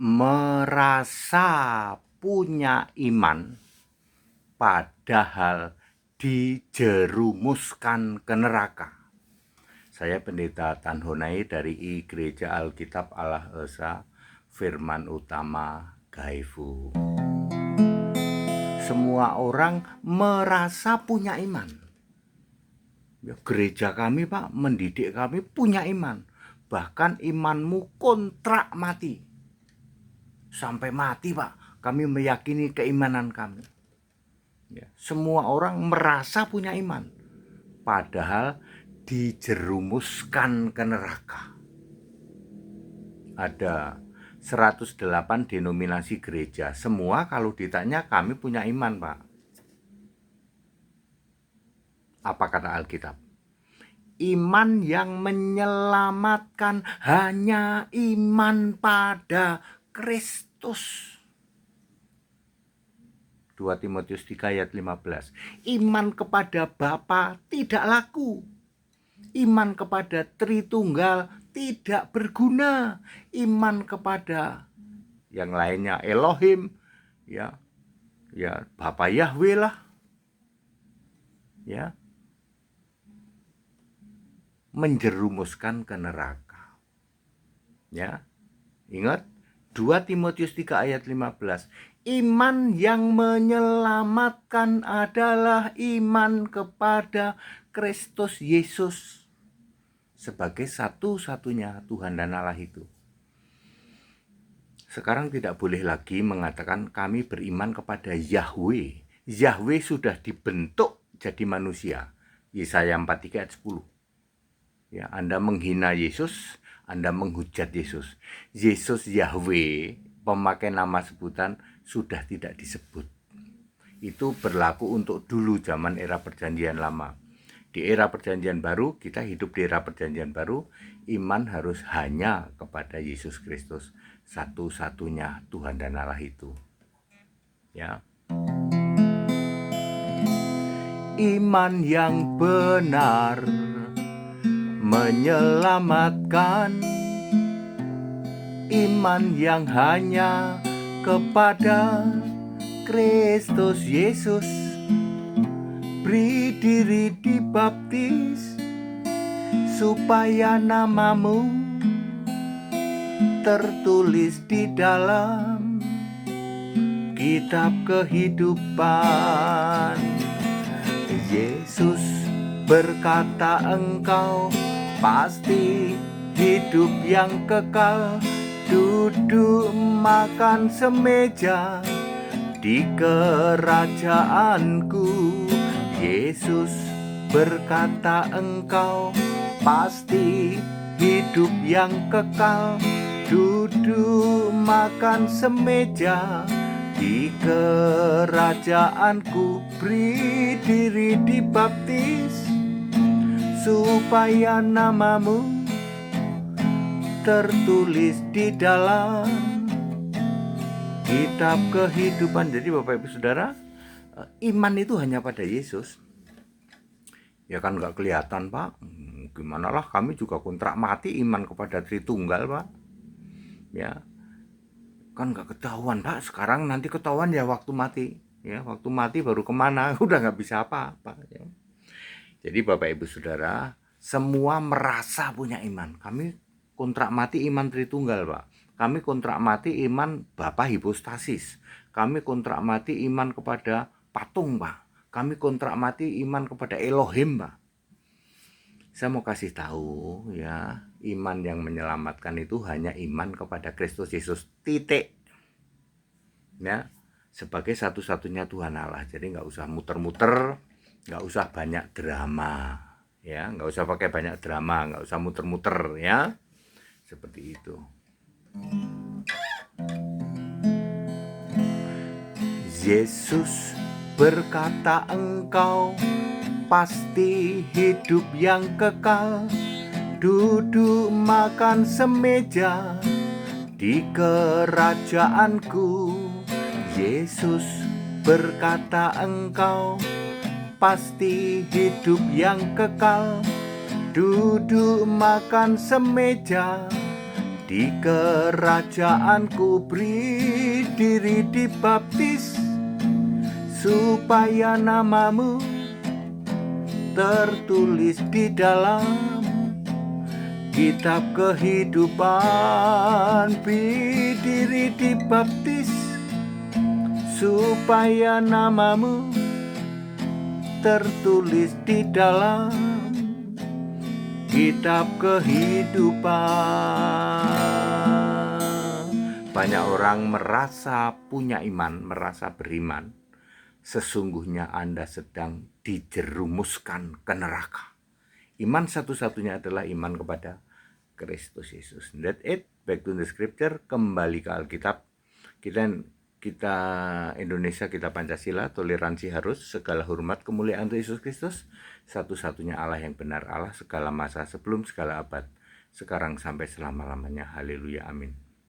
merasa punya iman padahal dijerumuskan ke neraka. Saya Pendeta Tan Honai dari Gereja Alkitab Allah Esa Firman Utama Gaifu. Semua orang merasa punya iman. Ya, gereja kami Pak, mendidik kami punya iman. Bahkan imanmu kontrak mati. Sampai mati Pak, kami meyakini keimanan kami. Ya, semua orang merasa punya iman. Padahal dijerumuskan ke neraka. Ada 108 denominasi gereja. Semua kalau ditanya kami punya iman Pak. Apa kata Alkitab? Iman yang menyelamatkan hanya iman pada Kristus. 2 Timotius 3 ayat 15. Iman kepada Bapa tidak laku. Iman kepada Tritunggal tidak berguna. Iman kepada yang lainnya Elohim, ya Bapa Yahweh lah, ya, menjerumuskan ke neraka. Ya. Ingat 2 Timotius 3 ayat 15. Iman yang menyelamatkan adalah iman kepada Kristus Yesus sebagai satu-satunya Tuhan dan Allah itu. Sekarang tidak boleh lagi mengatakan kami beriman kepada Yahweh. Yahweh sudah dibentuk jadi manusia. Yesaya 43 ayat 10. Ya, Anda menghina Yesus, Anda menghujat Yesus. Yesus Yahweh, pemakai nama sebutan sudah tidak disebut. Itu berlaku untuk dulu zaman era perjanjian lama. Di era perjanjian baru, kita hidup di era perjanjian baru, iman harus hanya kepada Yesus Kristus, satu-satunya Tuhan dan Allah itu. Ya. Iman yang benar menyelamatkan, iman yang hanya kepada Kristus Yesus. Beri diri dibaptis supaya namamu tertulis di dalam kitab kehidupan. Yesus berkata engkau pasti hidup yang kekal, duduk makan semeja di kerajaanku. Yesus berkata engkau pasti hidup yang kekal, duduk makan semeja di kerajaanku. Beri diri dibaptis supaya namamu tertulis di dalam kitab kehidupan. Jadi Bapak Ibu Saudara, iman itu hanya pada Yesus. Ya kan nggak kelihatan Pak. Gimana lah, kami juga kontrak mati iman kepada Tritunggal Pak. Ya kan nggak ketahuan Pak. Sekarang nanti ketahuan ya waktu mati. Ya waktu mati baru kemana, udah nggak bisa apa-apa. Ya. Jadi Bapak Ibu Saudara, semua merasa punya iman. Kami kontrak mati iman Tritunggal Pak. Kami kontrak mati iman Bapa hipostasis. Kami kontrak mati iman kepada patung Pak. Kami kontrak mati iman kepada Elohim Pak. Saya mau kasih tahu ya, iman yang menyelamatkan itu hanya iman kepada Kristus Yesus, titik. Ya, sebagai satu-satunya Tuhan Allah. Jadi nggak usah muter-muter, nggak usah banyak drama, ya, nggak usah pakai banyak drama, nggak usah muter-muter, ya, seperti itu. Yesus berkata engkau pasti hidup yang kekal, duduk makan semeja di kerajaanku. Yesus berkata engkau pasti hidup yang kekal, duduk makan semeja Di kerajaanku beri diri dibaptis, supaya namamu tertulis di dalam kitab kehidupan. Berdiri dibaptis, supaya namamu tertulis di dalam kitab kehidupan. Banyak orang merasa punya iman, merasa beriman. Sesungguhnya Anda sedang dijerumuskan ke neraka. Iman satu-satunya adalah iman kepada Kristus Yesus. That's it. Back to the scripture. Kembali ke Alkitab. Kita Indonesia, kita Pancasila. Toleransi harus, segala hormat kemuliaan untuk Yesus Kristus. Satu-satunya Allah yang benar, Allah segala masa, sebelum segala abad, sekarang sampai selama-lamanya. Haleluya, amin.